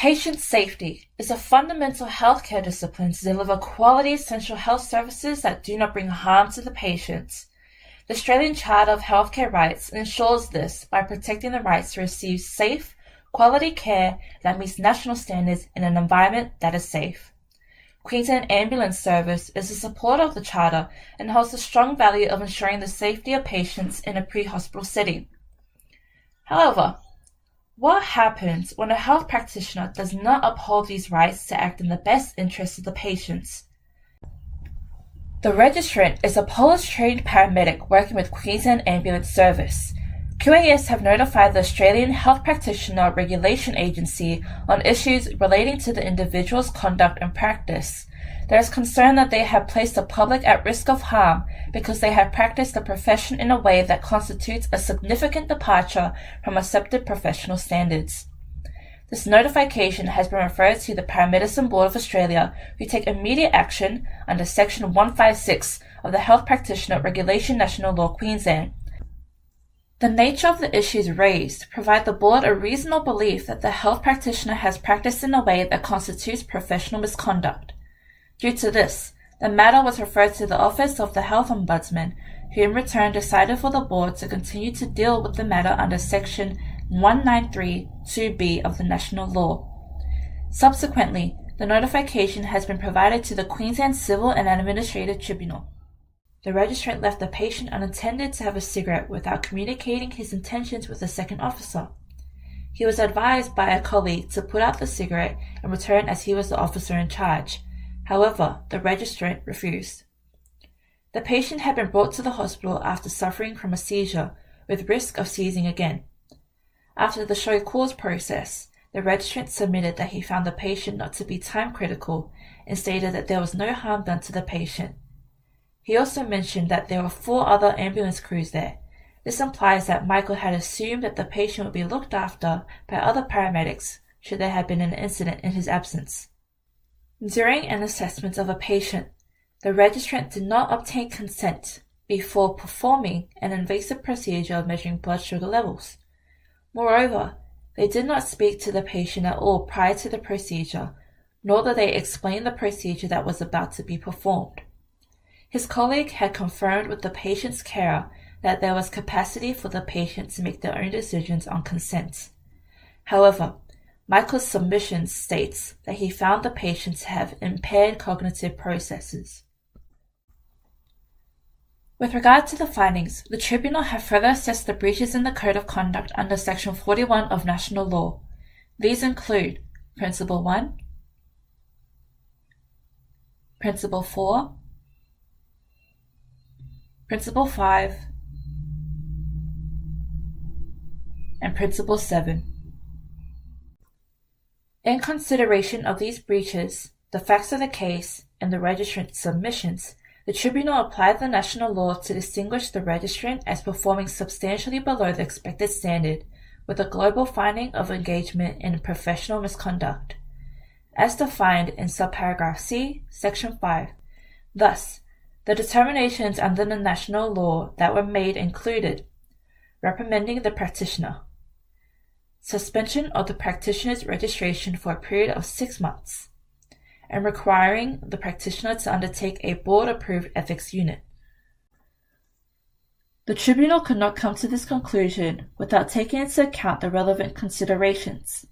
Patient safety is a fundamental healthcare discipline to deliver quality essential health services that do not bring harm to the patient. The Australian Charter of Healthcare Rights ensures this by protecting the rights to receive safe, quality care that meets national standards in an environment that is safe. Queensland Ambulance Service is a supporter of the Charter and holds the strong value of ensuring the safety of patients in a pre-hospital setting. However, what happens when a health practitioner does not uphold these rights to act in the best interests of the patients? The registrant is a Polish-trained paramedic working with Queensland Ambulance Service. QAS have notified the Australian Health Practitioner Regulation Agency on issues relating to the individual's conduct and practice. There is concern that they have placed the public at risk of harm because they have practiced the profession in a way that constitutes a significant departure from accepted professional standards. This notification has been referred to the Paramedicine Board of Australia, who take immediate action under Section 156 of the Health Practitioner Regulation National Law Queensland. The nature of the issues raised provide the board a reasonable belief that the health practitioner has practiced in a way that constitutes professional misconduct. Due to this, the matter was referred to the Office of the Health Ombudsman, who in return decided for the board to continue to deal with the matter under Section 193(2)(b) of the national law. Subsequently, the notification has been provided to the Queensland Civil and Administrative Tribunal. The registrant left the patient unattended to have a cigarette without communicating his intentions with the second officer. He was advised by a colleague to put out the cigarette and return as he was the officer in charge. However, the registrant refused. The patient had been brought to the hospital after suffering from a seizure, with risk of seizing again. After the show cause process, the registrant submitted that he found the patient not to be time critical and stated that there was no harm done to the patient. He also mentioned that there were 4 other ambulance crews there. This implies that Michael had assumed that the patient would be looked after by other paramedics should there have been an incident in his absence. During an assessment of a patient, the registrant did not obtain consent before performing an invasive procedure of measuring blood sugar levels. Moreover, they did not speak to the patient at all prior to the procedure, nor did they explain the procedure that was about to be performed. His colleague had confirmed with the patient's carer that there was capacity for the patient to make their own decisions on consent. However, Michael's submission states that he found the patient to have impaired cognitive processes. With regard to the findings, the Tribunal have further assessed the breaches in the Code of Conduct under Section 41 of National Law. These include Principle 1, Principle 4, Principle 5, and Principle 7. In consideration of these breaches, the facts of the case, and the registrant's submissions, the Tribunal applied the national law to distinguish the registrant as performing substantially below the expected standard, with a global finding of engagement in professional misconduct, as defined in subparagraph C, Section 5. Thus, the determinations under the national law that were made included reprimanding the practitioner, suspension of the practitioner's registration for a period of 6 months, and requiring the practitioner to undertake a board-approved ethics unit. The Tribunal could not come to this conclusion without taking into account the relevant considerations.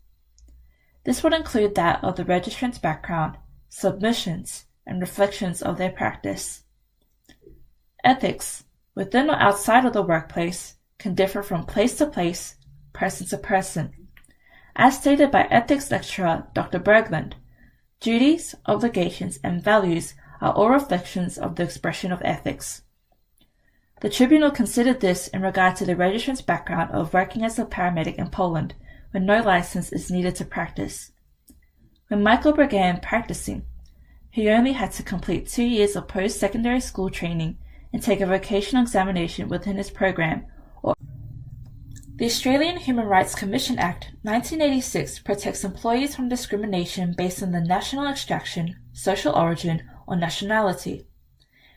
This would include that of the registrant's background, submissions, and reflections of their practice. Ethics, within or outside of the workplace, can differ from place to place, person to person. As stated by ethics lecturer Dr. Bergland, duties, obligations, and values are all reflections of the expression of ethics. The Tribunal considered this in regard to the registrant's background of working as a paramedic in Poland, when no license is needed to practice. When Michael began practicing, he only had to complete 2 years of post-secondary school training and take a vocational examination within his program. The Australian Human Rights Commission Act 1986 protects employees from discrimination based on the national extraction, social origin, or nationality.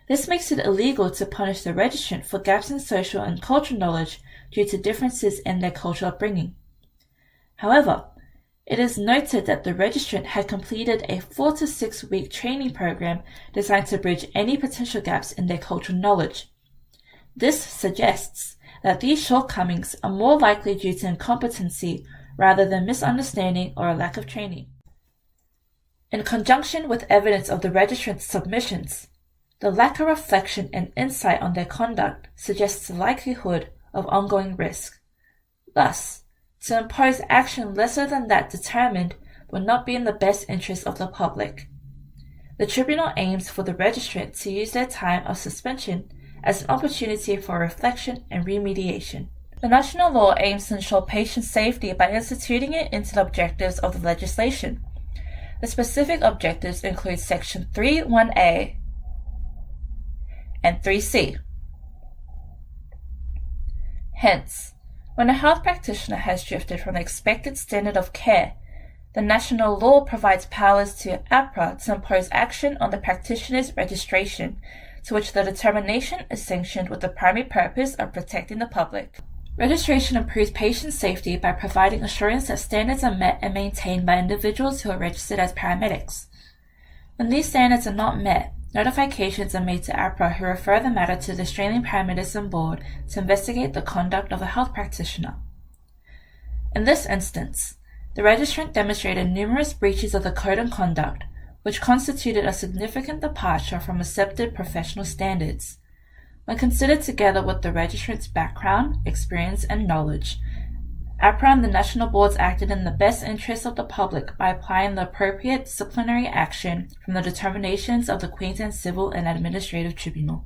This makes it illegal to punish the registrant for gaps in social and cultural knowledge due to differences in their cultural upbringing. However, It is noted that the registrant had completed a 4 to 6 week training program designed to bridge any potential gaps in their cultural knowledge. This suggests that these shortcomings are more likely due to incompetency rather than misunderstanding or a lack of training. In conjunction with evidence of the registrant's submissions, the lack of reflection and insight on their conduct suggests the likelihood of ongoing risk. Thus, to impose action lesser than that determined will not be in the best interest of the public. The tribunal aims for the registrant to use their time of suspension as an opportunity for reflection and remediation. The national law aims to ensure patient safety by instituting it into the objectives of the legislation. The specific objectives include Section 3(1)(a) and 3(c). Hence, when a health practitioner has drifted from the expected standard of care, the national law provides powers to APRA to impose action on the practitioner's registration, to which the determination is sanctioned with the primary purpose of protecting the public. Registration improves patient safety by providing assurance that standards are met and maintained by individuals who are registered as paramedics. When these standards are not met, notifications are made to APRA, who refer the matter to the Australian Paramedicine Board to investigate the conduct of the health practitioner. In this instance, the registrant demonstrated numerous breaches of the code and conduct, which constituted a significant departure from accepted professional standards. When considered together with the registrant's background, experience, and knowledge, APRA and the national boards acted in the best interest of the public by applying the appropriate disciplinary action from the determinations of the Queensland Civil and Administrative Tribunal.